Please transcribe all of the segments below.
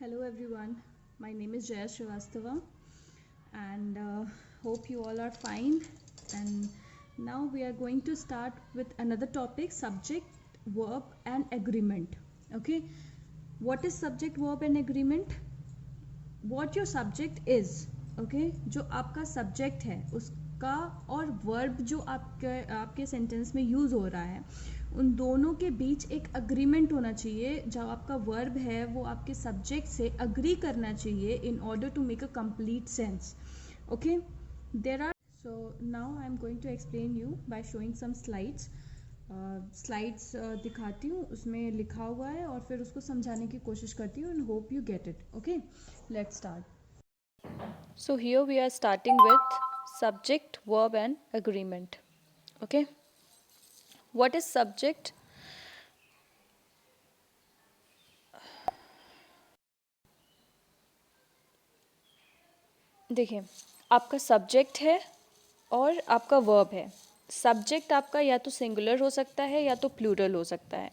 Hello everyone, my name is Jaya Srivastava and hope you all are fine. And now we are going to start with another topic, subject, verb and agreement. Okay, what is subject, verb and agreement? What your subject is, okay, जो आपका subject है उसका और verb जो आपके sentence में use हो रहा है उन दोनों के बीच एक अग्रीमेंट होना चाहिए. जब आपका वर्ब है वो आपके सब्जेक्ट से अग्री करना चाहिए in order to make a complete sense. Okay, there are so now I am going to explain you by showing some slides. Slides दिखाती हूँ, उसमें लिखा हुआ है और फिर उसको समझाने की कोशिश करती हूँ and hope you get it. Okay, let's start. So here we are starting with subject, verb and agreement. Okay. What is subject? देखिए, आपका सब्जेक्ट है और आपका वर्ब है. सब्जेक्ट आपका या तो सिंगुलर हो सकता है या तो प्लूरल हो सकता है,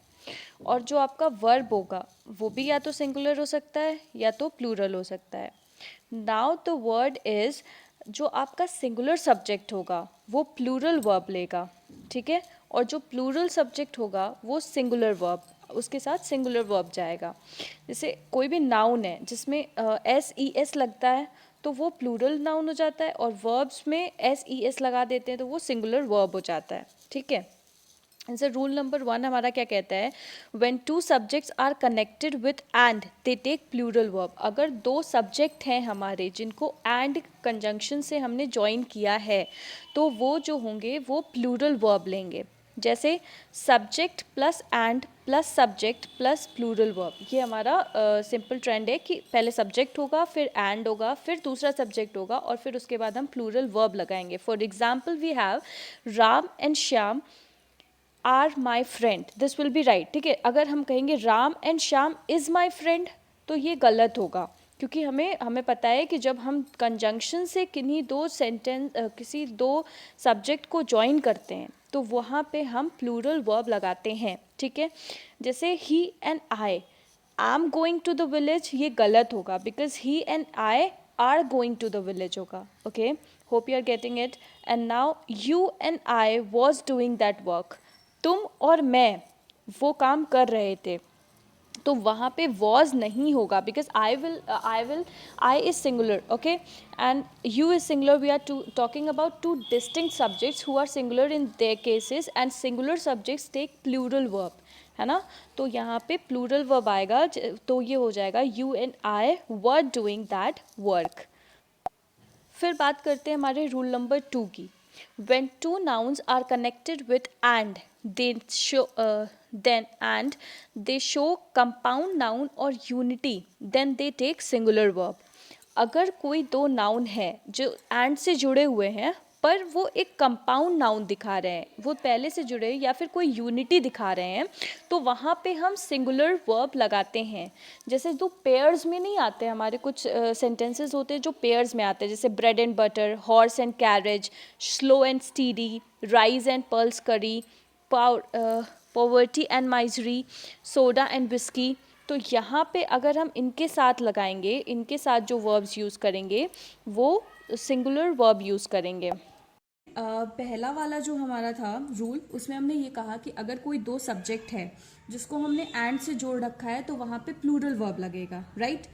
और जो आपका वर्ब होगा वो भी या तो सिंगुलर हो सकता है या तो प्लूरल हो सकता है. नाउ द वर्ड इज, जो आपका सिंगुलर सब्जेक्ट होगा वो प्लूरल वर्ब लेगा, ठीक है, और जो प्लूरल सब्जेक्ट होगा वो सिंगुलर वर्ब, उसके साथ सिंगुलर वर्ब जाएगा. जैसे कोई भी नाउन है जिसमें एस ई एस लगता है तो वो प्लूरल नाउन हो जाता है, और वर्ब्स में एस ई एस लगा देते हैं तो वो सिंगुलर वर्ब हो जाता है, ठीक है. आंसर रूल नंबर 1 हमारा क्या कहता है, when two subjects are connected with and they take plural verb. अगर दो सब्जेक्ट हैं हमारे जिनको एंड कंजंक्शन से हमने ज्वाइन किया है तो वो जो होंगे वो प्लूरल वर्ब लेंगे. जैसे subject plus and plus subject plus plural verb, ये हमारा सिंपल ट्रेंड है कि पहले सब्जेक्ट होगा, फिर एंड होगा, फिर दूसरा सब्जेक्ट होगा, और फिर उसके बाद हम प्लूरल वर्ब लगाएंगे. For example we have Ram and Shyam are my friend, this will be right, ठीक है. अगर हम कहेंगे Ram and Shyam is my friend तो ये गलत होगा, क्योंकि हमें पता है कि जब हम कंजंक्शन से किसी दो सब्जेक्ट को ज्वाइन करते हैं तो वहाँ पे हम प्लूरल वर्ब लगाते हैं, ठीक है. जैसे he and I am going to the village, ये गलत होगा because he and I are going to the village होगा. Okay, hope you are getting it. And now you and I was doing that work, तुम और मैं वो काम कर रहे थे, तो वहाँ पे वॉज नहीं होगा because I is singular, okay, and you is singular. We are talking about two distinct subjects who are singular in their cases, and singular subjects take plural verb, है ना. तो यहाँ पे प्लूरल वर्ब आएगा, तो ये हो जाएगा you and I were doing that work. फिर बात करते हैं हमारे रूल नंबर 2 की. When two nouns are connected with and they show compound noun or unity, then they take singular verb. अगर कोई दो नाउन है जो and से जुड़े हुए हैं पर वो एक कंपाउंड नाउन दिखा रहे हैं, वो पहले से जुड़े या फिर कोई यूनिटी दिखा रहे हैं, तो वहाँ पे हम सिंगुलर वर्ब लगाते हैं. जैसे दो पेयर्स में नहीं आते, हमारे कुछ सेंटेंसेस होते हैं जो पेयर्स में आते हैं, जैसे bread and butter, horse and carriage, slow and steady, rice and pearls curry, poverty and misery, soda and whisky. तो यहाँ पे अगर हम इनके साथ लगाएंगे, इनके साथ जो वर्ब्स यूज़ करेंगे वो सिंगुलर वर्ब यूज़ करेंगे. पहला वाला जो हमारा था रूल, उसमें हमने ये कहा कि अगर कोई दो सब्जेक्ट है जिसको हमने एंड से जोड़ रखा है तो वहाँ पे प्लूरल वर्ब लगेगा, right.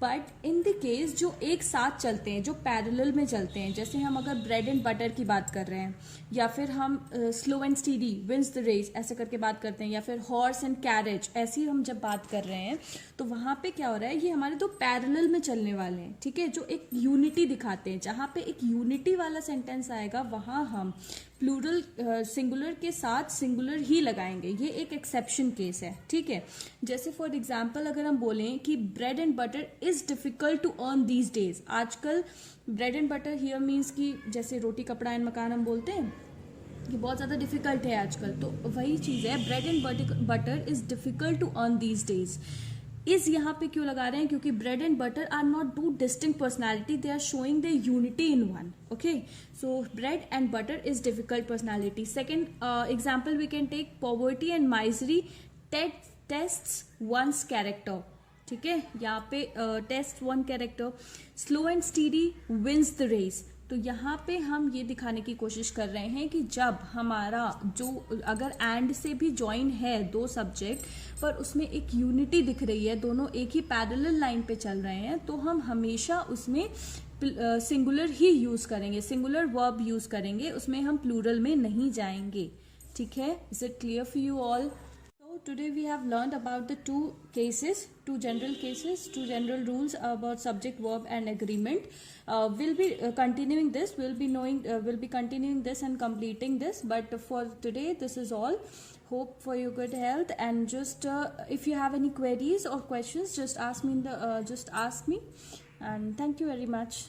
But in the case जो एक साथ चलते हैं, जो पैरेलल में चलते हैं, जैसे हम अगर ब्रेड एंड बटर की बात कर रहे हैं, या फिर हम slow and steady wins the race ऐसे करके बात करते हैं, या फिर हॉर्स एंड कैरेज ऐसी हम जब बात कर रहे हैं, तो वहाँ पे क्या हो रहा है, ये हमारे दो पैरेलल में चलने वाले हैं, ठीक है, जो एक यूनिटी दिखाते हैं. जहाँ पे एक यूनिटी वाला सेंटेंस आएगा वहाँ हम प्लूरल सिंगुलर के साथ सिंगुलर ही लगाएंगे. ये एक एक्सेप्शन केस है, ठीक है. जैसे फॉर एग्जांपल अगर हम बोलें कि bread and butter is difficult to earn these days, आजकल bread and butter here means कि जैसे रोटी कपड़ा एंड मकान हम बोलते हैं कि बहुत ज़्यादा डिफिकल्ट है आजकल, तो वही चीज़ है, bread and butter is difficult to earn these days. इस यहाँ पे क्यों लगा रहे हैं, क्योंकि bread and butter are not two distinct personality, they are showing the unity in one. Okay, so bread and butter is difficult personality. Second example we can take poverty and misery tests one's character, ठीक है, यहाँ पे test one character, slow and steady wins the race. तो यहाँ पे हम ये दिखाने की कोशिश कर रहे हैं कि जब हमारा जो अगर एंड से भी ज्वाइन है दो सब्जेक्ट पर उसमें एक यूनिटी दिख रही है, दोनों एक ही पैरेलल लाइन पे चल रहे हैं, तो हम हमेशा उसमें सिंगुलर ही यूज करेंगे, सिंगुलर वर्ब यूज करेंगे, उसमें हम प्लूरल में नहीं जाएंगे। ठीक है, is it clear for you all? Today we have learned about the two general cases, two general rules about subject, verb and agreement. We'll be continuing this, we'll be continuing this and completing this, but for today this is all. Hope for your good health, and just if you have any queries or questions, just ask me and thank you very much.